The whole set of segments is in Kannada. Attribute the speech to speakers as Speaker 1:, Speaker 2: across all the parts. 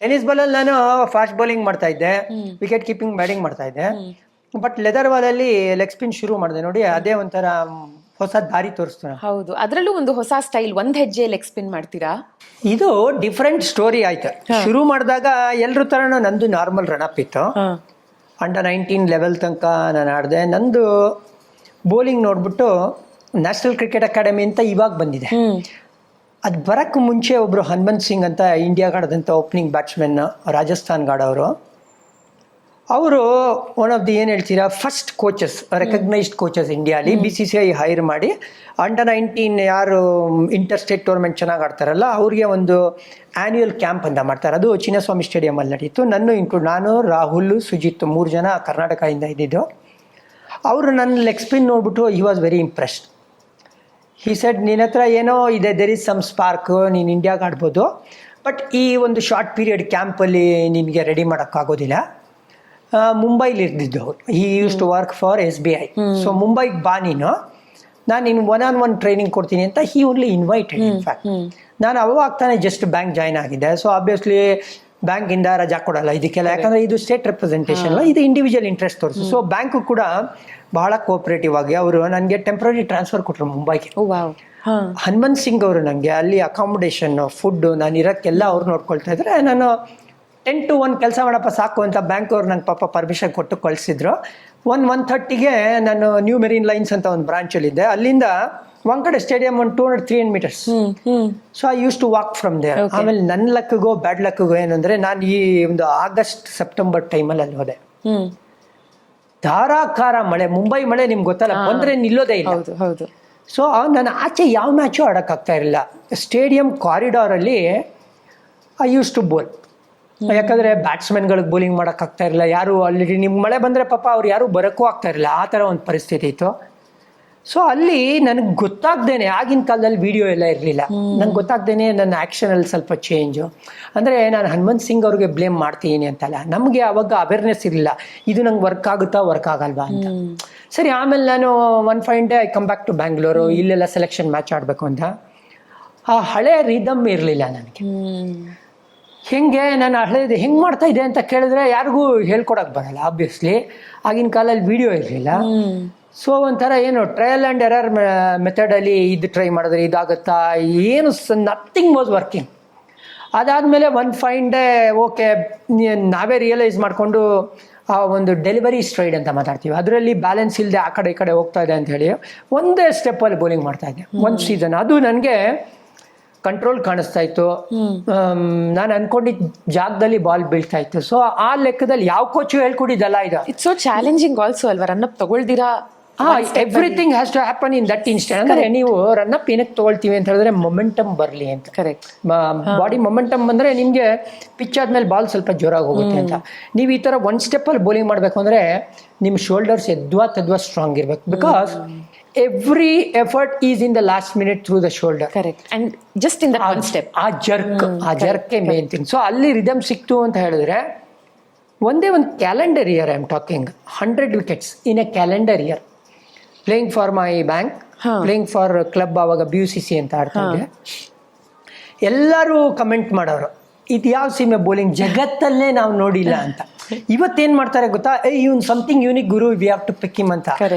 Speaker 1: ಟೆನಿಸ್ ಬಾಲಲ್ಲಿ ನಾನು ಫಾಸ್ಟ್ ಬೌಲಿಂಗ್ ಮಾಡ್ತಾ ಇದ್ದೆ, ವಿಕೆಟ್ ಕೀಪಿಂಗ್ ಬ್ಯಾಟಿಂಗ್ ಮಾಡ್ತಾ ಇದ್ದೆ. ಬಟ್ ಲೆದರ್ ಬಾಲಲ್ಲಿ ಲೆಗ್ ಸ್ಪಿನ್ ಶುರು ಮಾಡಿದೆ ನೋಡಿ, ಅದೇ ಒಂಥರ ಹೊಸ ದಾರಿ ತೋರಿಸ್ತು.
Speaker 2: ಹೌದು, ಅದರಲ್ಲೂ ಒಂದು ಹೊಸ ಸ್ಟೈಲ್, ಒಂದ್ ಹೆಜ್ಜೆ ಲೆಗ್ ಸ್ಪಿನ್ ಮಾಡ್ತೀರಾ.
Speaker 1: ಇದು ಡಿಫ್ರೆಂಟ್ ಸ್ಟೋರಿ ಆಯ್ತು. ಶುರು ಮಾಡಿದಾಗ ಎಲ್ರ ತರನು ನಂದು ನಾರ್ಮಲ್ ರನಪ್ ಇತ್ತು. ಅಂಡರ್-19 ಲೆವೆಲ್ ತನಕ ನಾನು ಆಡಿದೆ. ನಂದು ಬೌಲಿಂಗ್ ನೋಡ್ಬಿಟ್ಟು ನ್ಯಾಷನಲ್ ಕ್ರಿಕೆಟ್ ಅಕಾಡೆಮಿ ಅಂತ ಇವಾಗ ಬಂದಿದೆ. ಅದು ಬರೋಕ್ಕೆ ಮುಂಚೆ ಒಬ್ಬರು ಹನುಮಂತ್ ಸಿಂಗ್ ಅಂತ ಇಂಡಿಯಾಗೆ ಆಡಿದಂಥ ಓಪನಿಂಗ್ ಬ್ಯಾಟ್ಸ್ಮನ್, ರಾಜಸ್ಥಾನ್ಗೆ ಆಡೋರು. ಅವರು ಒನ್ ಆಫ್ ದಿ ಏನು ಹೇಳ್ತೀರಾ ಫಸ್ಟ್ ಕೋಚಸ್, ರೆಕಗ್ನೈಸ್ಡ್ ಕೋಚಸ್ ಇಂಡಿಯಾಲಿ. BCCI ಹೈರ್ ಮಾಡಿ ಅಂಡರ್-19 ಯಾರು ಇಂಟರ್ ಸ್ಟೇಟ್ ಟೂರ್ನಮೆಂಟ್ ಚೆನ್ನಾಗಿ ಆಡ್ತಾರಲ್ಲ ಅವ್ರಿಗೆ ಒಂದು ಆ್ಯನ್ಯುಯಲ್ ಕ್ಯಾಂಪ್ ಅಂತ ಮಾಡ್ತಾರೆ. ಅದು ಚಿನ್ನಸ್ವಾಮಿ ಸ್ಟೇಡಿಯಮಲ್ಲಿ ನಡೀತು. ನಾನು, ರಾಹುಲ್, ಸುಜಿತ್ 3 ಜನ ಕರ್ನಾಟಕದಿಂದ ಇದ್ದಿದ್ದು. ಅವರು ನನ್ನ ಲೆಗ್ ಸ್ಪಿನ್ ನೋಡ್ಬಿಟ್ಟು he was very impressed. He said, ನಿನ್ನ ಹತ್ರ ಏನೋ ಇದೆ, ದೆರ್ ಇಸ್ ಸಮ್ ಸ್ಪಾರ್ಕ್, ನೀನು ಇಂಡಿಯಾಗೆ ಆಡ್ಬೋದು, ಬಟ್ ಈ ಒಂದು ಶಾರ್ಟ್ ಪೀರಿಯಡ್ ಕ್ಯಾಂಪಲ್ಲಿ ನಿನಗೆ ರೆಡಿ ಮಾಡೋಕ್ಕಾಗೋದಿಲ್ಲ. ಮುಂಬೈಲಿ ಇರ್ದಿದ್ದು ಅವರು. He use to work for SBI. So ಮುಂಬೈಗೆ ಬಾ ನೀನು, ನಾನು ನಿನ್ನ 1-on-1 ಟ್ರೈನಿಂಗ್ ಕೊಡ್ತೀನಿ ಅಂತ ಹಿ ಓನ್ಲಿ ಇನ್ವೈಟೆಡ್. ಇನ್ಫ್ಯಾಕ್ಟ್ ನಾನು ಅವಾಗ ತಾನೇ ಜಸ್ಟ್ ಬ್ಯಾಂಕ್ ಜಾಯ್ನ್ ಆಗಿದೆ. ಸೊ ಆಬ್ವಿಯಸ್ಲಿ ಬ್ಯಾಂಕಿಂದ ರಜಾ ಕೊಡಲ್ಲ ಇದಕ್ಕೆಲ್ಲ, ಯಾಕಂದರೆ ಇದು ಸ್ಟೇಟ್ ರೆಪ್ರೆಸೆಂಟೇಷನ್, ಇದು ಇಂಡಿವಿಜುವಲ್ ಇಂಟ್ರೆಸ್ಟ್ ತೋರಿಸು. ಸೊ ಬ್ಯಾಂಕು ಕೂಡ ಬಹಳ ಕೋಆಪರೇಟಿವ್ ಆಗಿ ಅವರು ನನಗೆ ಟೆಂಪ್ರರಿ ಟ್ರಾನ್ಸ್ಫರ್ ಕೊಟ್ಟರು ಮುಂಬೈಗೆ. ಹನುಮಂತ್ ಸಿಂಗ್ ಅವರು ನನಗೆ ಅಲ್ಲಿ ಅಕಾಮಿಡೇಷನ್, ಫುಡ್, ನಾನು ಇರೋಕ್ಕೆಲ್ಲ ಅವ್ರು ನೋಡ್ಕೊಳ್ತಾ ಇದ್ರೆ. ನಾನು 10 to 1 ಕೆಲಸ ಮಾಡಪ್ಪ ಸಾಕು ಅಂತ ಬ್ಯಾಂಕ್ ಅವ್ರು ನಂಗೆ ಪಾಪ ಪರ್ಮಿಷನ್ ಕೊಟ್ಟು ಕಳಿಸಿದ್ರು. 1:30ಗೆ ನಾನು ನ್ಯೂ ಮೆರೀನ್ ಲೈನ್ಸ್ ಅಂತ ಒಂದು ಬ್ರಾಂಚಲ್ಲಿದ್ದೆ. ಅಲ್ಲಿಂದ ಒಂದ್ ಕಡೆ ಸ್ಟೇಡಿಯಂ ಒಂದು 200-300 meters. So I use to walk from there. ಆಮೇಲೆ ನನ್ನ ಲಕ್ಕಿಗೋ ಬ್ಯಾಡ್ ಲಕ್ಕಿಗೋ ಏನಂದ್ರೆ, ನಾನು ಈ ಒಂದು August-September ಟೈಮಲ್ಲಿ ಅಲ್ಲಿ ಹೋದೆ. ಧಾರಾಕಾರ ಮಳೆ, ಮುಂಬೈ ಮಳೆ ನಿಮ್ಗೆ ಗೊತ್ತಲ್ಲ, ಬಂದ್ರೆ ನಿಲ್ಲೋದೇ ಇಲ್ಲ. ಸೊ ನಾನು ಆಚೆ ಯಾವ ಮ್ಯಾಚು ಆಡೋಕ್ಕಾಗ್ತಾ ಇರಲಿಲ್ಲ. ಸ್ಟೇಡಿಯಂ ಕಾರಿಡಾರಲ್ಲಿ ಐ ಯೂಸ್ ಟು ಬೋಲ್, ಯಾಕಂದರೆ ಬ್ಯಾಟ್ಸ್ಮನ್ಗಳಿಗೆ ಬೌಲಿಂಗ್ ಮಾಡೋಕ್ಕಾಗ್ತಾ ಇರಲಿಲ್ಲ. ಯಾರು ಆಲ್ರೆಡಿ ನಿಮ್ಗೆ ಮಳೆ ಬಂದರೆ ಪಾಪ ಅವ್ರು ಯಾರೂ ಬರೋಕ್ಕೂ ಆಗ್ತಾ ಇರಲಿಲ್ಲ, ಆ ಥರ ಒಂದು ಪರಿಸ್ಥಿತಿ ಇತ್ತು. ಸೊ ಅಲ್ಲಿ ನನಗೆ ಗೊತ್ತಾಗ್ದೇನೆ, ಆಗಿನ ಕಾಲದಲ್ಲಿ ವಿಡಿಯೋ ಎಲ್ಲ ಇರಲಿಲ್ಲ, ನಂಗೆ ಗೊತ್ತಾಗ್ದೇನೆ ನನ್ನ ಆ್ಯಕ್ಷನಲ್ಲಿ ಸ್ವಲ್ಪ ಚೇಂಜು. ಅಂದರೆ ನಾನು ಹನುಮಂತ್ ಸಿಂಗ್ ಅವ್ರಿಗೆ ಬ್ಲೇಮ್ ಮಾಡ್ತೀನಿ ಅಂತಲ್ಲ, ನಮಗೆ ಅವಾಗ ಅವೇರ್ನೆಸ್ ಇರಲಿಲ್ಲ, ಇದು ನಂಗೆ ವರ್ಕ್ ಆಗುತ್ತಾ ವರ್ಕ್ ಆಗಲ್ವಾ ಅಂತ. ಸರಿ, ಆಮೇಲೆ ನಾನು one fine day I come back to Bangalore. ಇಲ್ಲೆಲ್ಲ ಸೆಲೆಕ್ಷನ್ ಮ್ಯಾಚ್ ಆಡಬೇಕು ಅಂತ. ಆ ಹಳೆ ರಿದಮ್ ಇರಲಿಲ್ಲ ನನಗೆ. ಹೆಂಗೆ ನಾನು ಹಳೇದು ಹೆಂಗೆ ಮಾಡ್ತಾ ಇದ್ದೆ ಅಂತ ಕೇಳಿದ್ರೆ ಯಾರಿಗೂ ಹೇಳ್ಕೊಡಕ್ಕೆ ಬರಲ್ಲ. ಆಬ್ವಿಯಸ್ಲಿ ಆಗಿನ ಕಾಲದಲ್ಲಿ ವಿಡಿಯೋ ಇರಲಿಲ್ಲ. ಸೊ ಒಂಥರ ಏನು ಟ್ರಯಲ್ ಆ್ಯಂಡ್ ಎರರ್ ಮೆಥಡಲ್ಲಿ ಇದು ಟ್ರೈ ಮಾಡಿದ್ರೆ ಇದಾಗುತ್ತಾ, ಏನು ನಥಿಂಗ್ ವಾಸ್ ವರ್ಕಿಂಗ್. ಅದಾದಮೇಲೆ ಒನ್ ಫೈನ್ ಡೇ ಓಕೆ, ನಾವೇ ರಿಯಲೈಸ್ ಮಾಡಿಕೊಂಡು ಆ ಒಂದು ಡೆಲಿವರಿ ಸ್ಟ್ರೈಡ್ ಅಂತ ಮಾತಾಡ್ತೀವಿ, ಅದರಲ್ಲಿ ಬ್ಯಾಲೆನ್ಸ್ ಇಲ್ಲದೆ ಆ ಕಡೆ ಈ ಕಡೆ ಹೋಗ್ತಾ ಇದೆ ಅಂತ ಹೇಳಿ ಒಂದೇ ಸ್ಟೆಪ್ಪಲ್ಲಿ ಬೌಲಿಂಗ್ ಮಾಡ್ತಾ ಇದ್ದೆ ಒಂದು ಸೀಸನ್. ಅದು ನನಗೆ ಕಂಟ್ರೋಲ್ ಕಾಣಿಸ್ತಾ ಇತ್ತು, ನಾನು ಅನ್ಕೊಂಡಿದ್ದ ಜಾಗದಲ್ಲಿ ಬಾಲ್ ಬೀಳ್ತಾ ಇತ್ತು. ಸೊ ಆ ಲೆಕ್ಕದಲ್ಲಿ ಯಾವ ಕೋಚು ಹೇಳ್ಕೊಟ್ಟಿದ್ದಲ್ಲ ಇದು.
Speaker 2: ಇಟ್ಸ್ ಸೋ ಚಾಲೆಂಜಿಂಗ್ ಆಲ್ಸೋ ಅಲ್ವಾ, ರನ್ನಪ್ ತಗೊಳ್ದಿರಾ.
Speaker 1: Everything has to happen in that instant. ಅಂದರೆ ನೀವು ರನ್ನಪ್ ಏನಕ್ಕೆ ತೊಗೊಳ್ತೀವಿ ಅಂತ ಹೇಳಿದ್ರೆ ಮೊಮೆಂಟಮ್ ಬರಲಿ ಅಂತ. ಕರೆಕ್ಟ್. ಬಾಡಿ ಮೊಮೆಂಟಮ್ ಬಂದರೆ ನಿಮಗೆ ಪಿಚ್ ಆದ್ಮೇಲೆ ಬಾಲ್ ಸ್ವಲ್ಪ ಜೋರಾಗಿ ಹೋಗುತ್ತೆ ಅಂತ. ನೀವು ಈ ಥರ ಒಂದು ಸ್ಟೆಪ್ಪಲ್ಲಿ ಬೌಲಿಂಗ್ ಮಾಡಬೇಕು ಅಂದರೆ ನಿಮ್ಮ ಶೋಲ್ಡರ್ಸ್ ಎದ್ವಾ ಸ್ಟ್ರಾಂಗ್ ಇರಬೇಕು. Because every effort is in the last minute through the shoulder.
Speaker 2: Correct. And just in that one step.
Speaker 1: ಆ ಜರ್ಕ್ ಮೇನ್ ಥಿಂಗ್. ಸೊ ಅಲ್ಲಿ ರಿದಮ್ ಸಿಕ್ತು ಅಂತ ಹೇಳಿದ್ರೆ ಒಂದೇ ಒಂದು calendar year I am talking 100 wickets in a calendar year, playing for my bank, playing for club. ಆವಾಗ BUCC ಅಂತ ಆಡ್ತಾ ಇದ್ದೆ. ಎಲ್ಲರೂ ಕಮೆಂಟ್ ಮಾಡೋರು, ಇದು ಯಾವ ಸೀಮೆ ಬೌಲಿಂಗ್ ಜಗತ್ತಲ್ಲೇ ನಾವು ನೋಡಿಲ್ಲ ಅಂತ. ಇವತ್ತೇನು ಮಾಡ್ತಾರೆ ಗೊತ್ತಾ, ಇವ್ನು ಸಮಥಿಂಗ್ ಯೂನಿಕ್ ಗುರು, we have to pick him ಅಂತ.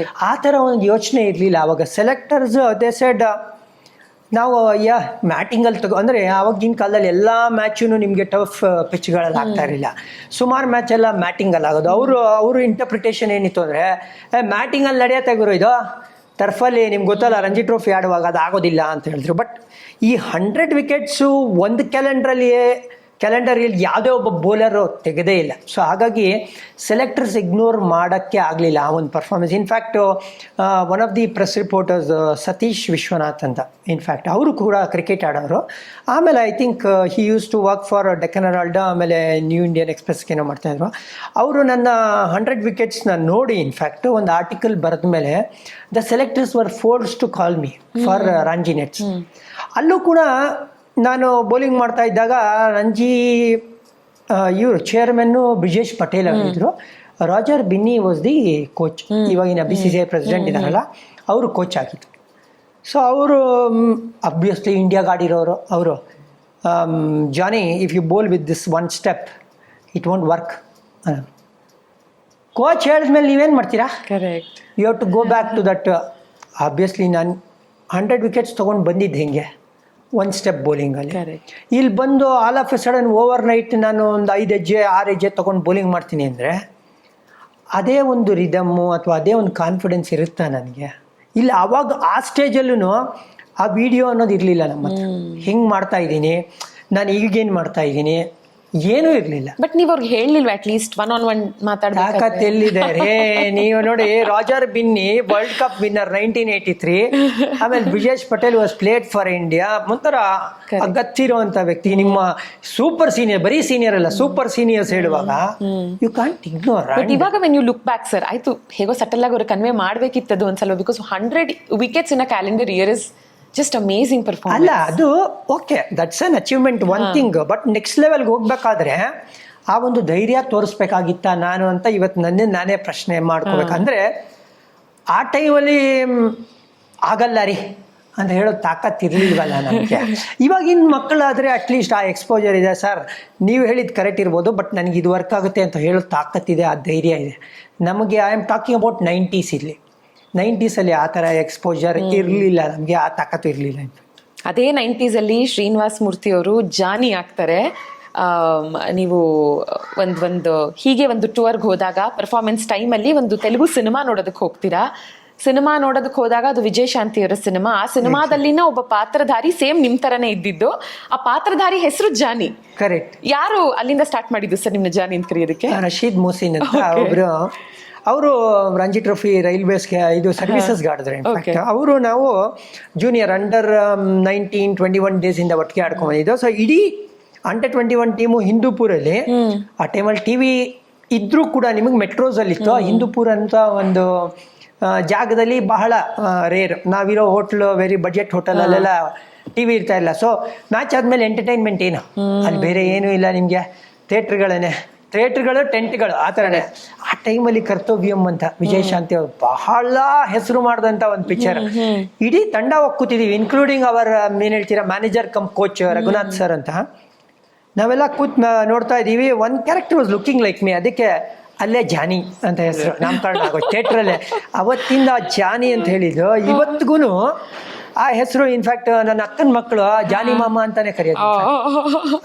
Speaker 1: ಆ ಥರ ಒಂದು ಯೋಚನೆ ಇರಲಿಲ್ಲ ಅವಾಗ. ಸೆಲೆಕ್ಟರ್ಸ್ ದೇ ಸೆಡ್ ನಾವು ಮ್ಯಾಟಿಂಗಲ್ಲಿ ಅಂದರೆ ಆವಾಗಿನ ಕಾಲದಲ್ಲಿ ಎಲ್ಲ ಮ್ಯಾಚೂ ನಿಮಗೆ ಟಫ್ ಪಿಚ್ಗಳಲ್ಲಿ ಆಗ್ತಾ ಇರಲಿಲ್ಲ. ಸುಮಾರು ಮ್ಯಾಚ್ ಎಲ್ಲ ಮ್ಯಾಟಿಂಗಲ್ಲಿ ಆಗೋದು. ಅವರು ಇಂಟರ್ಪ್ರಿಟೇಷನ್ ಏನಿತ್ತು ಅಂದರೆ, ಮ್ಯಾಟಿಂಗಲ್ಲಿ ನಡೆಯತ್ತೆ ಗುರು, ಇದು ಟರ್ಫಲ್ಲಿ ನಿಮ್ಗೆ ಗೊತ್ತಲ್ಲ ರಂಜಿ ಟ್ರೋಫಿ ಆಡುವಾಗ ಅದು ಆಗೋದಿಲ್ಲ ಅಂತ ಹೇಳಿದ್ರು. ಬಟ್ ಈ 100 wickets ಒಂದು ಕ್ಯಾಲೆಂಡರಲ್ಲಿ ಯಾವುದೇ ಒಬ್ಬ ಬೌಲರು ತೆಗೆದೇ ಇಲ್ಲ. ಸೊ ಹಾಗಾಗಿ ಸೆಲೆಕ್ಟರ್ಸ್ ಇಗ್ನೋರ್ ಮಾಡೋಕ್ಕೆ ಆಗಲಿಲ್ಲ ಆ ಒಂದು performance. In fact one of the press reporters Satish Vishwanath ಅಂತ, ಇನ್ಫ್ಯಾಕ್ಟ್ ಅವರು ಕೂಡ ಕ್ರಿಕೆಟ್ ಆಡೋರು. ಆಮೇಲೆ I think he use to work for Deccan Herald, ಆಮೇಲೆ ನ್ಯೂ ಇಂಡಿಯನ್ ಎಕ್ಸ್ಪ್ರೆಸ್ಗೇನೋ ಮಾಡ್ತಾಯಿದ್ರು. ಅವರು ನನ್ನ 100 wicketsನ ನೋಡಿ ಇನ್ಫ್ಯಾಕ್ಟ್ ಒಂದು ಆರ್ಟಿಕಲ್ ಬರೆದ ಮೇಲೆ the selectors were forced to call me for Ranji nets. ಅಲ್ಲೂ ಕೂಡ ನಾನು ಬೌಲಿಂಗ್ ಮಾಡ್ತಾ ಇದ್ದಾಗ ರಂಜಿ ಇವರು ಚೇರ್ಮನ್ನು ಬ್ರಿಜೇಶ್ ಪಟೇಲ್ ಅವರಿದ್ದರು, Roger Binny was the coach, ಇವಾಗಿನ BCCI ಪ್ರೆಸಿಡೆಂಟ್ ಇದ್ದಾರಲ್ಲ ಅವರು ಕೋಚ್ ಆಗಿತ್ತು. ಸೊ ಅವರು ಅಬ್ವಿಯಸ್ಲಿ ಇಂಡಿಯಾಗೆ ಆಡಿರೋರು ಅವರು. Johnny if you bowl with this one step it won't work. Coach ಹೇಳಿದ್ಮೇಲೆ ನೀವೇನು ಮಾಡ್ತೀರಾ?
Speaker 2: Correct.
Speaker 1: You have to go back to that. Obviously ನಾನು 100 ವಿಕೆಟ್ಸ್ ತೊಗೊಂಡು ಬಂದಿದ್ದು ಹೆಂಗೆ ಒನ್ ಸ್ಟೆಪ್ ಬೌಲಿಂಗಲ್ಲಿ.
Speaker 2: ಕರೆಕ್ಟ್.
Speaker 1: ಇಲ್ಲಿ ಬಂದು all of A sudden over night ನಾನು ಒಂದು 5 ಹೆಜ್ಜೆ 6 ಹೆಜ್ಜೆ ತೊಗೊಂಡು ಬೌಲಿಂಗ್ ಮಾಡ್ತೀನಿ ಅಂದರೆ ಅದೇ ಒಂದು ರಿದಮ್ಮು ಅಥವಾ ಅದೇ ಒಂದು ಕಾನ್ಫಿಡೆನ್ಸ್ ಇರುತ್ತಾ ನನಗೆ? ಇಲ್ಲ, ಆವಾಗ ಆ ಸ್ಟೇಜಲ್ಲೂ ಆ ವಿಡಿಯೋ ಅನ್ನೋದು ಇರಲಿಲ್ಲ ನಮ್ಮ ಹತ್ರ. ಹಿಂಗೆ ಮಾಡ್ತಾ ಇದ್ದೀನಿ ನಾನು, ಈಗೇನು ಮಾಡ್ತಾ ಇದ್ದೀನಿ, ಏನೂ ಇರಲಿಲ್ಲ.
Speaker 2: ಬಟ್ ನೀವು ಅವ್ರಿಗೆ ಹೇಳಿಲ್ವ ಅಟ್ಲೀಸ್ಟ್ ಒನ್ ಆನ್ ಒನ್ ಮಾತಾಡ್ಬೇಕು?
Speaker 1: ತಾಕತ್ ಎಲ್ಲಿದೆ ರೇ? ನೀವು ನೋಡಿ, Roger Binny world cup winner 1983, ಆಮೇಲೆ Brijesh Patel was played for India. ಒಂಥರ ಅಗತ್ತಿರುವಂತ ವ್ಯಕ್ತಿ, ನಿಮ್ಮ ಸೂಪರ್ ಸೀನಿಯರ್, ಬರೀ ಸೀನಿಯರ್ ಅಲ್ಲ ಸೂಪರ್ ಸೀನಿಯರ್ಸ್ ಹೇಳುವಾಗ ಯು ಕಾಂಟ್ ಇಗ್ನೋರ್.
Speaker 2: ಬಟ್ ಇವಾಗ when you look back sir, ಆಯ್ತು ಹೇಗೋ ಸಟಲ್ ಆಗಿ ಅವ್ರು ಕನ್ವೆ ಮಾಡ್ಬೇಕಿತ್ತದು ಒಂದ್ಸಲ, because 100 wickets in a calendar year is just amazing performance.
Speaker 1: ಅಲ್ಲ, ಅದು okay, that's an achievement, one thing. But next ಲೆವೆಲ್ಗೆ ಹೋಗ್ಬೇಕಾದ್ರೆ ಆ ಒಂದು ಧೈರ್ಯ ತೋರಿಸ್ಬೇಕಾಗಿತ್ತ ನಾನು ಅಂತ ಇವತ್ತು ನಾನೇ ಪ್ರಶ್ನೆ ಮಾಡ್ಕೋಬೇಕಂದ್ರೆ, ಆ ಟೈಮಲ್ಲಿ ಆಗಲ್ಲ ರೀ ಅಂತ ಹೇಳೋ ತಾಕತ್ ಇರಲಿಲ್ವಲ್ಲ ನಮಗೆ. ಇವಾಗಿನ ಮಕ್ಕಳಾದರೆ ಅಟ್ಲೀಸ್ಟ್ ಆ ಎಕ್ಸ್ಪೋಜರ್ ಇದೆ. ಸರ್ ನೀವು ಹೇಳಿದ್ದು ಕರೆಕ್ಟ್ ಇರ್ಬೋದು, ಬಟ್ ನನಗೆ ಇದು ವರ್ಕ್ ಆಗುತ್ತೆ ಅಂತ ಹೇಳೋ ತಾಕತ್ತಿದೆ, ಆ ಧೈರ್ಯ ಇದೆ ನಮಗೆ. I am talking about 90s. ಇಲ್ಲಿ 90s ಆ ಥರ ಎಕ್ಸ್ಪೋಜರ್ ಇರಲಿಲ್ಲ ನಮಗೆ, ಆ ತಾಕತ್ತು ಇರಲಿಲ್ಲ.
Speaker 2: ಅದೇ 90s ಶ್ರೀನಿವಾಸ್ ಮೂರ್ತಿ ಅವರು ಜಾನಿ ಆಗ್ತಾರೆ. ನೀವು ಹೀಗೆ ಒಂದು ಟೂರ್ಗೆ ಹೋದಾಗ ಪರ್ಫಾರ್ಮೆನ್ಸ್ ಟೈಮಲ್ಲಿ ಒಂದು ತೆಲುಗು ಸಿನಿಮಾ ನೋಡೋದಕ್ಕೆ ಹೋಗ್ತೀರಾ. ಸಿನಿಮಾ ನೋಡೋದಕ್ಕೆ ಹೋದಾಗ ಅದು ವಿಜಯಶಾಂತಿ ಅವರ ಸಿನಿಮಾ. ಆ ಸಿನಿಮಾದಲ್ಲಿನ ಒಬ್ಬ ಪಾತ್ರಧಾರಿ ಸೇಮ್ ನಿಮ್ ತರನೇ ಇದ್ದಿದ್ದು. ಆ ಪಾತ್ರಧಾರಿ ಹೆಸರು ಜಾನಿ.
Speaker 1: ಕರೆಕ್ಟ್.
Speaker 2: ಯಾರು ಅಲ್ಲಿಂದ ಸ್ಟಾರ್ಟ್ ಮಾಡಿದ್ದು ಸರ್ ನಿಮ್ನ ಜಾನಿ ಅಂತ ಕರೆಯೋದಕ್ಕೆ?
Speaker 1: ರಶೀದ್ ಮೊಹಸಿನ್ ಅಂತ ಒಬ್ರು, ಅವರು ರಂಜಿ ಟ್ರೋಫಿ ರೈಲ್ವೇಸ್ಗೆ ಇದು ಸರ್ವಿಸಸ್ಗೆ ಆಡಿದ್ರು. ಇನ್ಫ್ಯಾಕ್ಟ್ ಅವರು ನಾವು ಜೂನಿಯರ್ ಅಂಡರ್ 19-21 ಡೇಸಿಂದ ಒಟ್ಟಿಗೆ ಆಡ್ಕೊಂಡ್ಬಂದಿದ್ದು. ಸೊ ಇಡೀ ಅಂಡರ್ 21 ಟೀಮು ಹಿಂದೂಪುರಲ್ಲಿ, ಆ ಟೈಮಲ್ಲಿ ಟಿವಿ ಇದ್ರೂ ಕೂಡ ನಿಮಗೆ ಮೆಟ್ರೋಸಲ್ಲಿತ್ತು. ಹಿಂದೂಪುರ ಅಂತ ಒಂದು ಜಾಗದಲ್ಲಿ ಬಹಳ ರೇರ್, ನಾವಿರೋ ಹೋಟ್ಲು ವೆರಿ ಬಜೆಟ್ ಹೋಟೆಲಲ್ಲೆಲ್ಲ ಟಿವಿ ಇರ್ತಾ ಇಲ್ಲ. ಸೊ ಮ್ಯಾಚ್ ಆದಮೇಲೆ ಎಂಟರ್ಟೈನ್ಮೆಂಟ್ ಏನು ಅಲ್ಲಿ ಬೇರೆ ಏನೂ ಇಲ್ಲ ನಿಮಗೆ, ಥಿಯೇಟ್ರ್ಗಳು ಟೆಂಟ್ಗಳು ಆ ಥರನೇ. ಆ ಟೈಮಲ್ಲಿ ಕರ್ತವ್ಯಂ ಅಂತ ವಿಜಯಶಾಂತಿ ಅವರು ಬಹಳ ಹೆಸರು ಮಾಡಿದಂಥ ಒಂದು ಪಿಕ್ಚರ್. ಇಡೀ ತಂಡ ಕೂತಿದ್ದೀವಿ, ಇನ್ಕ್ಲೂಡಿಂಗ್ ಅವರ್ ಏನು ಹೇಳ್ತೀರಾ manager come coach Raghunath sir ಅಂತ. ನಾವೆಲ್ಲ ನೋಡ್ತಾ ಇದ್ದೀವಿ. One character was looking like me, ಅದಕ್ಕೆ ಅಲ್ಲೇ ಜಾನಿ ಅಂತ ಹೆಸರು ನಾಮಕರಣ ಆಗೋ ಥಿಯೇಟ್ರಲ್ಲೇ. ಅವತ್ತಿಂದ ಜಾನಿ ಅಂತ ಹೇಳಿದ್ದು ಇವತ್ತಿಗೂ ಆ ಹೆಸರು. ಇನ್ಫ್ಯಾಕ್ಟ್ ನನ್ನ ಅಕ್ಕನ ಮಕ್ಕಳು ಜಾನಿ ಮಾಮ ಅಂತಾನೆ ಕರೆಯೋದು.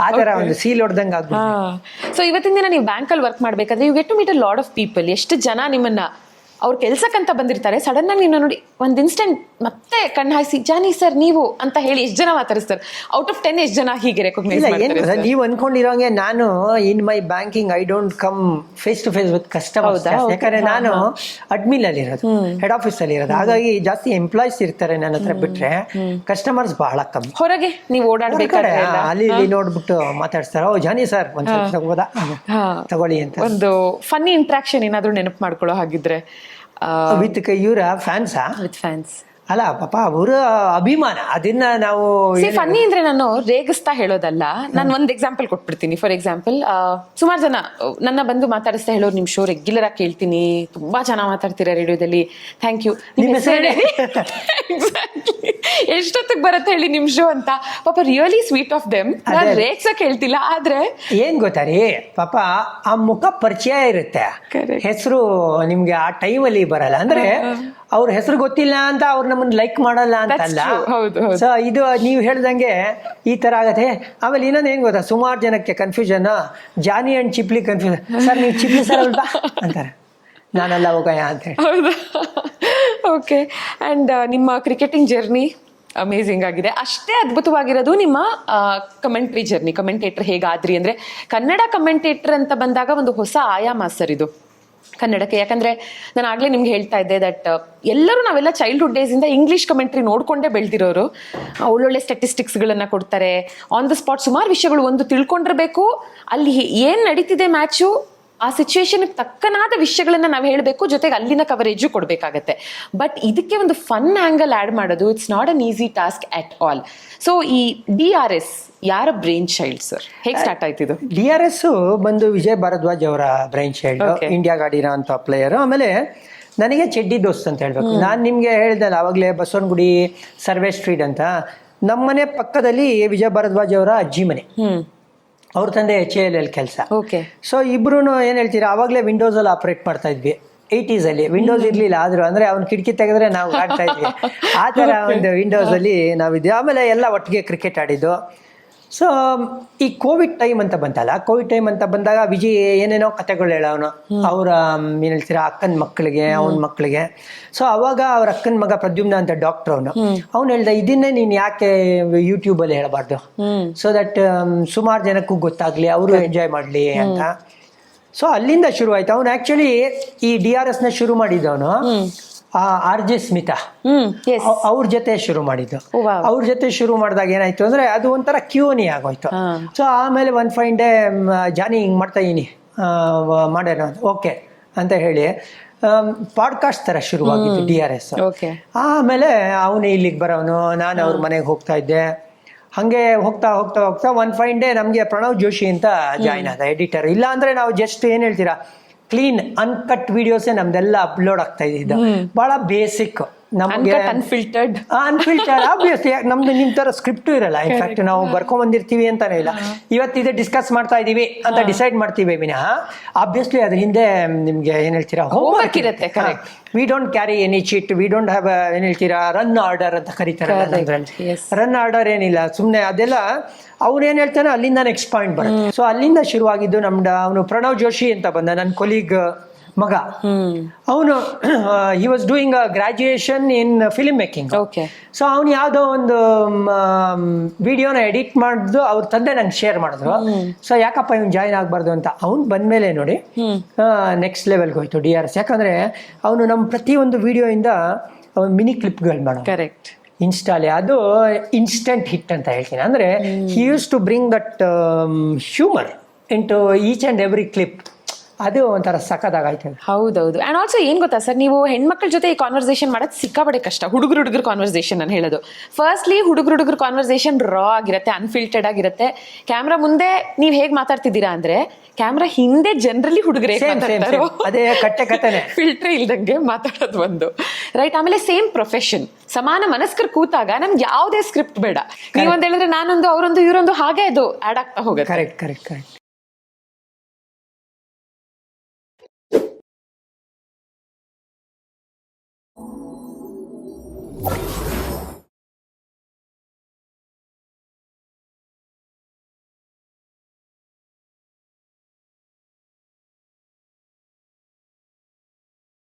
Speaker 1: ಆ ಥರ ಒಂದು ಸೀಲ್ ಹೊಡೆದಂಗೆ ಆಗ್ಬಿಟ್ಟು.
Speaker 2: ಸೊ ಇವತ್ತಿನ ದಿನ ನೀವು ಬ್ಯಾಂಕಲ್ಲಿ ವರ್ಕ್ ಮಾಡ್ಬೇಕಾದ್ರೆ you get to meet a lot of people. ಎಷ್ಟು ಜನ ನಿಮ್ಮನ್ನ ಅವ್ರ ಕೆಲ್ಸಕ್ಕಂತ ಬಂದಿರ್ತಾರೆ, ಸಡನ್ ಆಗಿ ನೀವು ನೋಡಿ ಒಂದ್ ಇನ್ಸ್ಟೆಂಟ್ ಮತ್ತೆ ಕಣ್ಣು ಹಾಯಿಸಿ ಜಾನಿ ಸರ್ ನೀವು ಅಂತ ಹೇಳಿ ಎಷ್ಟು ಜನ ಮಾತಾಡಿಸ್ತಾರೆ? ಔಟ್ ಆಫ್ 10 ಎಷ್ಟು ಜನ ಹೀಗೆ ರೆಕಗ್ನೈಸ್ ಮಾಡ್ತಾರೆ?
Speaker 1: ನೀವು ಅನ್ಕೊಂಡಿರೋಂಗೆ ನಾನು in my banking I don't come face to face with customers. ಯಾಕಂದ್ರೆ ನಾನು ಅಡ್ಮಿನ್ ಅಲ್ಲಿ ಇರೋದು, ಹೆಡ್ ಆಫೀಸ್ ಅಲ್ಲಿ ಇರೋದು. ಹಾಗಾಗಿ ಜಾಸ್ತಿ ಎಂಪ್ಲಾಯ್ಸ್ ಇರ್ತಾರೆ ನನ್ನ ಹತ್ರ, ಬಿಟ್ರೆ ಕಸ್ಟಮರ್ಸ್ ಬಹಳ ಕಮ್ಮಿ.
Speaker 2: ಹೊರಗೆ ನೀವು ಓಡಾಡ್ಬೇಕಾದ್ರೆ
Speaker 1: ಅಲ್ಲಿ ಇಲ್ಲಿ ನೋಡ್ಬಿಟ್ಟು ಮಾತಾಡ್ತಾರೆ, ಓ ಜಾನಿ ಸರ್ ಒಂದ್ ಸ್ವಲ್ಪ ತಗೋಬೋದಾ, ತಗೊಳ್ಳಿ ಅಂತ.
Speaker 2: ಒಂದು ಫನ್ನಿ ಇಂಟ್ರಾಕ್ಷನ್ ಏನಾದ್ರು ನೆನಪು ಮಾಡ್ಕೊಳ್ಳೋ ಹಾಗಿದ್ರೆ
Speaker 1: ವಿತ್ ಇವರ ಫ್ಯಾನ್ಸಾ?
Speaker 2: ವಿತ್ ಫ್ಯಾನ್ಸ್
Speaker 1: ಅಲ್ಲ ಪಾಪ ಅವರ ಅಭಿಮಾನ, ಅದನ್ನ ನಾವು
Speaker 2: ಫನ್ನಿ ಅಂದ್ರೆ ನಾನು ರೇಗಿಸ್ತಾ ಹೇಳೋದಲ್ಲ. ನಾನು ಒಂದ್ ಎಕ್ಸಾಂಪಲ್ ಕೊಟ್ಬಿಡ್ತೀನಿ. ಫಾರ್ ಎಕ್ಸಾಂಪಲ್, ಸುಮಾರು ಜನ ನನ್ನ ಬಂದು ಮಾತಾಡಿಸ್ತಾ ಹೇಳೋರು, ನಿಮ್ ಶೋ ರೆಗ್ಯುಲರ್ ಆಗಿ ಕೇಳ್ತೀನಿ, ತುಂಬಾ ಚೆನ್ನಾಗಿ ಮಾತಾಡ್ತೀರಾ ರೇಡಿಯೋದಲ್ಲಿ, ಥ್ಯಾಂಕ್ ಯು. ಎಷ್ಟೊತ್ತಿಗೆ ಬರುತ್ತೆ ಹೇಳಿ ನಿಮ್ ಶೋ ಅಂತ. ಪಾಪ ರಿಯಲಿ ಸ್ವೀಟ್ ಆಫ್ ದೆಮ್. ನಾನು ರೇಗ್ಸಕ್ ಹೇಳ್ತಿಲ್ಲ, ಆದ್ರೆ
Speaker 1: ಏನ್ ಗೊತ್ತಾ ರೀ, ಪಾಪ ಆ ಮುಖ ಪರಿಚಯ ಇರುತ್ತೆ, ಹೆಸರು ನಿಮ್ಗೆ ಆ ಟೈಮಲ್ಲಿ ಬರಲ್ಲ. ಅಂದ್ರೆ ಅವ್ರ ಹೆಸರು ಗೊತ್ತಿಲ್ಲ ಅಂತ ಅವ್ರು ನಮ್ಮನ್ನ ಲೈಕ್ ಮಾಡಲ್ಲ ಅಂತಲ್ಲ. ಸೊ ಇದು ನೀವು ಹೇಳ್ದಂಗೆ ಈ ತರ ಆಗತ್ತೆ. ಆಮೇಲೆ ಇನ್ನೊಂದು ಏನ್ ಗೊತ್ತಾ, ಸುಮಾರು ಜನಕ್ಕೆ confusion, Johnny and Chipli confusion. Sir ನೀವು ಚಿಪ್ಲಿ ಸರ್ ಅಲ್ವಾ ಅಂತಾರೆ, ನಾನೆಲ್ಲ ಹೋಗಯ್ಯ ಅಂತ ಹೇಳಿ.
Speaker 2: ಓಕೆ. ಅಂಡ್ ನಿಮ್ಮ ಕ್ರಿಕೆಟಿಂಗ್ ಜರ್ನಿ ಅಮೇಝಿಂಗ್ ಆಗಿದೆ. ಅಷ್ಟೇ ಅದ್ಭುತವಾಗಿರೋದು ನಿಮ್ಮ ಕಮೆಂಟ್ರಿ ಜರ್ನಿ. ಕಮೆಂಟೇಟರ್ ಹೇಗಾದ್ರಿ ಅಂದ್ರೆ, ಕನ್ನಡ ಕಮೆಂಟೇಟರ್ ಅಂತ ಬಂದಾಗ ಒಂದು ಹೊಸ ಆಯಾಮ ಸರ್ ಇದು ಕನ್ನಡಕ್ಕೆ. ಯಾಕಂದ್ರೆ ನಾನು ಆಗ್ಲೇ ನಿಮ್ಗೆ ಹೇಳ್ತಾ ಇದ್ದೆ ದಟ್ ಎಲ್ಲರೂ ನಾವೆಲ್ಲ ಚೈಲ್ಡ್ಹುಡ್ ಡೇಸ್ ಇಂದ ಇಂಗ್ಲಿಷ್ ಕಮೆಂಟ್ರಿ ನೋಡ್ಕೊಂಡೇ ಬೆಳೆದಿರೋರು. ಒಳ್ಳೊಳ್ಳೆ ಸ್ಟ್ಯಾಟಿಸ್ಟಿಕ್ಸ್ಗಳನ್ನ ಕೊಡ್ತಾರೆ, ಆನ್ ದ ಸ್ಪಾಟ್ ಸುಮಾರು ವಿಷಯಗಳು ಒಂದು ತಿಳ್ಕೊಂಡಿರ್ಬೇಕು, ಅಲ್ಲಿ ಏನ್ ನಡೀತಿದೆ ಮ್ಯಾಚು, ಆ ಸಿಚುವೇಶನ್ ತಕ್ಕನಾದ ವಿಷಯಗಳನ್ನ ನಾವು ಹೇಳಬೇಕು, ಜೊತೆಗೆ ಅಲ್ಲಿನ ಕವರೇಜು ಕೊಡಬೇಕಾಗತ್ತೆ. ಬಟ್ ಇದಕ್ಕೆ ಒಂದು ಫನ್ ಆಂಗಲ್ ಆ್ಯಡ್ ಮಾಡೋದು it's not an easy task at all. So ಈ DRS ಯಾರ ಬ್ರೈನ್ ಚೈಲ್ಡ್ ಸರ್? ಹೇಗೆ ಸ್ಟಾರ್ಟ್ ಆಯ್ತು ಇದು?
Speaker 1: DRS ಬಂದು ವಿಜಯ್ ಭಾರದ್ವಾಜ್ ಅವರ ಬ್ರೈನ್ ಚೈಲ್ಡ್, ಇಂಡಿಯಾಗೆ ಆಡಿರೋ ಅಂತ ಪ್ಲೇಯರ್. ಆಮೇಲೆ ನನಗೆ ಚೆಡ್ಡಿ ದೋಸ್ತ್ ಅಂತ ಹೇಳ್ಬೇಕು. ನಾನು ನಿಮ್ಗೆ ಹೇಳಿದಲ್ಲ ಅವಾಗಲೇ, ಬಸವನಗುಡಿ ಸರ್ವೆ ಸ್ಟ್ರೀಟ್ ಅಂತ ನಮ್ಮನೆ ಪಕ್ಕದಲ್ಲಿ ವಿಜಯ ಭಾರದ್ವಾಜ್ ಅವರ ಅಜ್ಜಿ ಮನೆ,
Speaker 2: ಹ್ಮ್
Speaker 1: ಅವ್ರ ತಂದೆ HAL ಕೆಲಸ.
Speaker 2: ಓಕೆ
Speaker 1: ಸೊ ಇಬ್ರು ಏನು ಹೇಳ್ತೀರಾ, ಆವಾಗಲೇ ವಿಂಡೋಸಲ್ಲಿ ಆಪ್ರೇಟ್ ಮಾಡ್ತಾ ಇದ್ವಿ 80s ಅಲ್ಲಿ. ವಿಂಡೋಸ್ ಇರಲಿಲ್ಲ ಆದರೂ, ಅಂದರೆ ಅವ್ನು ಕಿಟಕಿ ತೆಗೆದ್ರೆ ನಾವು ಆಡ್ತಾ ಇದ್ವಿ, ಆ ಥರ ಒಂದು ವಿಂಡೋಸಲ್ಲಿ ನಾವಿದ್ವಿ. ಆಮೇಲೆ ಎಲ್ಲ ಒಟ್ಟಿಗೆ ಕ್ರಿಕೆಟ್ ಆಡಿದ್ದು. ಸೊ ಈ ಕೋವಿಡ್ ಟೈಮ್ ಅಂತ ಬಂತಲ್ಲ, ಕೋವಿಡ್ ಟೈಮ್ ಅಂತ ಬಂದಾಗ ವಿಜಯ್ ಏನೇನೋ ಕತೆಗಳು ಹೇಳೋನು ಅವರ ಏನು ಹೇಳ್ತೀರಾ ಅಕ್ಕನ ಮಕ್ಕಳಿಗೆ, ಅವನ ಮಕ್ಕಳಿಗೆ. ಸೊ ಅವಾಗ ಅವ್ರ ಅಕ್ಕನ ಮಗ ಪ್ರದ್ಯುಮ್ನ ಅಂತ ಡಾಕ್ಟರ್ ಅವ್ನು ಹೇಳ್ದ, ಇದನ್ನೇ ನೀನು ಯಾಕೆ ಯೂಟ್ಯೂಬಲ್ಲಿ ಹೇಳಬಾರ್ದು, ಸೊ ದಟ್ ಸುಮಾರು ಜನಕ್ಕೂ ಗೊತ್ತಾಗ್ಲಿ, ಅವರು ಎಂಜಾಯ್ ಮಾಡಲಿ ಅಂತ. ಸೊ ಅಲ್ಲಿಂದ ಶುರು ಆಯ್ತು. ಅವನು ಆ್ಯಕ್ಚುಲಿ ಈ DRS ನ ಶುರು ಮಾಡಿದ್ದವನು RJ ಸ್ಮಿತಾ ಅವ್ರ ಜೊತೆ ಶುರು ಮಾಡಿದ್ದು. ಅವ್ರ ಜೊತೆ ಶುರು ಮಾಡಿದಾಗ ಏನಾಯ್ತು ಅಂದ್ರೆ ಅದು ಒಂಥರ ಕ್ಯೂನಿ ಆಗೋಯ್ತು. ಸೊ ಆಮೇಲೆ ಒಂದು ಫೈನ್ ಡೇ ಜಾನಿ ಹಿಂಗೆ ಮಾಡ್ತಾ ಇದೀನಿ ಮಾಡೋಣ ಓಕೆ ಅಂತ ಹೇಳಿ ಪಾಡ್ಕಾಸ್ಟ್ ಥರ ಶುರುವಾಗಿತ್ತು DRS. ಆಮೇಲೆ ಅವನು ಇಲ್ಲಿಗೆ ಬರೋನು, ನಾನು ಅವ್ರ ಮನೆಗೆ ಹೋಗ್ತಾ ಇದ್ದೆ. ಹಾಗೆ ಹೋಗ್ತಾ ಹೋಗ್ತಾ ಹೋಗ್ತಾ ಒಂದು ಫೈನ್ ಡೇ ನಮಗೆ ಪ್ರಣವ್ ಜೋಶಿ ಅಂತ ಜಾಯ್ನ್ ಆದ ಎಡಿಟರ್. ಇಲ್ಲ ಅಂದ್ರೆ ನಾವು ಜಸ್ಟ್ ಏನು ಹೇಳ್ತೀರಾ ಕ್ಲೀನ್ ಅನ್ಕಟ್ ವಿಡಿಯೋಸೇ ನಮ್ದೆಲ್ಲ ಅಪ್ಲೋಡ್ ಆಗ್ತಾ ಇದ್ದಿದ್ದು. ಬಹಳ ಬೇಸಿಕ್ ನಮಗೆ, ಅನ್ಫಿಲ್ಟರ್ಡ್ ಆಬ್ವಿಯಸ್ಲಿ. ನಮ್ದು ನಿಮ್ ತರ ಸ್ಕ್ರಿಪ್ಟು ಇರಲ್ಲ. ಇನ್ಫ್ಯಾಕ್ಟ್ ನಾವು ಬರ್ಕೊಂಡ್ ಬಂದಿರ್ತೀವಿ ಅಂತಾನೆ ಇಲ್ಲ, ಇವತ್ತಿದೆ ಡಿಸ್ಕಸ್ ಮಾಡ್ತಾ ಇದೀವಿ ಅಂತ ಡಿಸೈಡ್ ಮಾಡ್ತೀವಿ ವಿನಃ ಆಬ್ವಿಯಸ್ಲಿ ಅದ್ರ ಹಿಂದೆ ನಿಮ್ಗೆ ಏನ್ ಹೇಳ್ತೀರಾ ಹೋಮ್ವರ್ಕ್ ಇರುತ್ತೆ. We don't carry any cheat, we don't have ಏನ್ ಹೇಳ್ತೀರಾ ರನ್ ಆರ್ಡರ್ ಅಂತ ಕರೀತಾರೆ. ರನ್ ಆರ್ಡರ್ ಏನಿಲ್ಲ, ಸುಮ್ನೆ ಅದೆಲ್ಲ ಅವ್ನೇನ್ ಹೇಳ್ತಾನೆ ಅಲ್ಲಿಂದ ನೆಕ್ಸ್ಟ್ ಪಾಯಿಂಟ್ ಬರುತ್ತೆ. ಸೊ ಅಲ್ಲಿಂದ ಶುರುವಾಗಿದ್ದು ನಮ್ದು. ಅವನು ಪ್ರಣವ್ ಜೋಶಿ ಅಂತ ಬಂದ, ನನ್ನ ಕೊಲೀಗ್ ಮಗ. ಅವನು he was doing a graduation in film making. So ಅವ್ನು ಯಾವುದೋ ಒಂದು ವಿಡಿಯೋನ ಎಡಿಟ್ ಮಾಡಿದ್ದು ಅವ್ರ ತಂದೆ ನಂಗೆ ಶೇರ್ ಮಾಡಿದ್ರು. ಸೊ ಯಾಕಪ್ಪ ಇವ್ನು ಜಾಯಿನ್ ಆಗಬಾರ್ದು ಅಂತ. ಅವ್ನು ಬಂದ್ಮೇಲೆ ನೋಡಿ ನೆಕ್ಸ್ಟ್ ಲೆವೆಲ್ಗೆ ಹೋಯ್ತು DRS. ಯಾಕಂದ್ರೆ ಅವನು ನಮ್ಮ ಪ್ರತಿಯೊಂದು ವಿಡಿಯೋಯಿಂದ ಅವ್ನು ಮಿನಿ ಕ್ಲಿಪ್ಗಳು ಮಾಡೋ. ಕರೆಕ್ಟ್. ಇನ್ಸ್ಟಾಲೆ ಅದು ಇನ್ಸ್ಟೆಂಟ್ ಹಿಟ್ ಅಂತ ಹೇಳ್ತೀನಿ. ಅಂದ್ರೆ he use to bring that humour into each and every clip. ಅದು ಒಂಥರ ಸಖತ್ತಾಗಾಯ್ತು.
Speaker 2: ಹೌದೌದು. ಅಂಡ್ ಆಲ್ಸೋ ಏನ್ ಗೊತ್ತಾ ಸರ್, ನೀವು ಹೆಣ್ಮಕ್ಳ ಜೊತೆ ಈ ಕಾನ್ವರ್ಸೇಷನ್ ಮಾಡೋದು ಸಿಕ್ಕಾಬಡೆ ಕಷ್ಟ. ಹುಡುಗರು ಕಾನ್ವರ್ಸೇಷನ್ ನಾನು ಹೇಳೋದು. ಫಸ್ಟ್ಲಿ ಹುಡುಗರು ಕಾನ್ವರ್ಸೇಷನ್ ರಾ ಆಗಿರುತ್ತೆ, ಅನ್ಫಿಲ್ಟರ್ಡ್ ಆಗಿರುತ್ತೆ. ಕ್ಯಾಮ್ರಾ ಮುಂದೆ ನೀವ್ ಹೇಗ್ ಮಾತಾಡ್ತಿದ್ದೀರಾ ಅಂದ್ರೆ ಕ್ಯಾಮ್ರಾ ಹಿಂದೆ ಜನರಲಿ ಹುಡುಗರೇ
Speaker 1: ಅದೇ ಕಟ್ಟೆ ಕಟ್ಟೆನೆ
Speaker 2: ಫಿಲ್ಟರ್ ಇಲ್ದಂಗೆ ಮಾತಾಡೋದು ಒಂದು ರೈಟ್. ಆಮೇಲೆ ಸೇಮ್ ಪ್ರೊಫೆಷನ್, ಸಮಾನ ಮನಸ್ಕರ್ ಕೂತಾಗ ನಮ್ಗೆ ಯಾವುದೇ ಸ್ಕ್ರಿಪ್ಟ್ ಬೇಡ. ನೀವೊಂದು ಹೇಳಿದ್ರೆ ನಾನೊಂದು, ಅವರೊಂದು, ಇವರೊಂದು, ಹಾಗೆ ಅದು ಆಡ್ ಆಗ್ತಾ ಹೋಗುತ್ತೆ.
Speaker 1: ಕರೆಕ್ಟ್.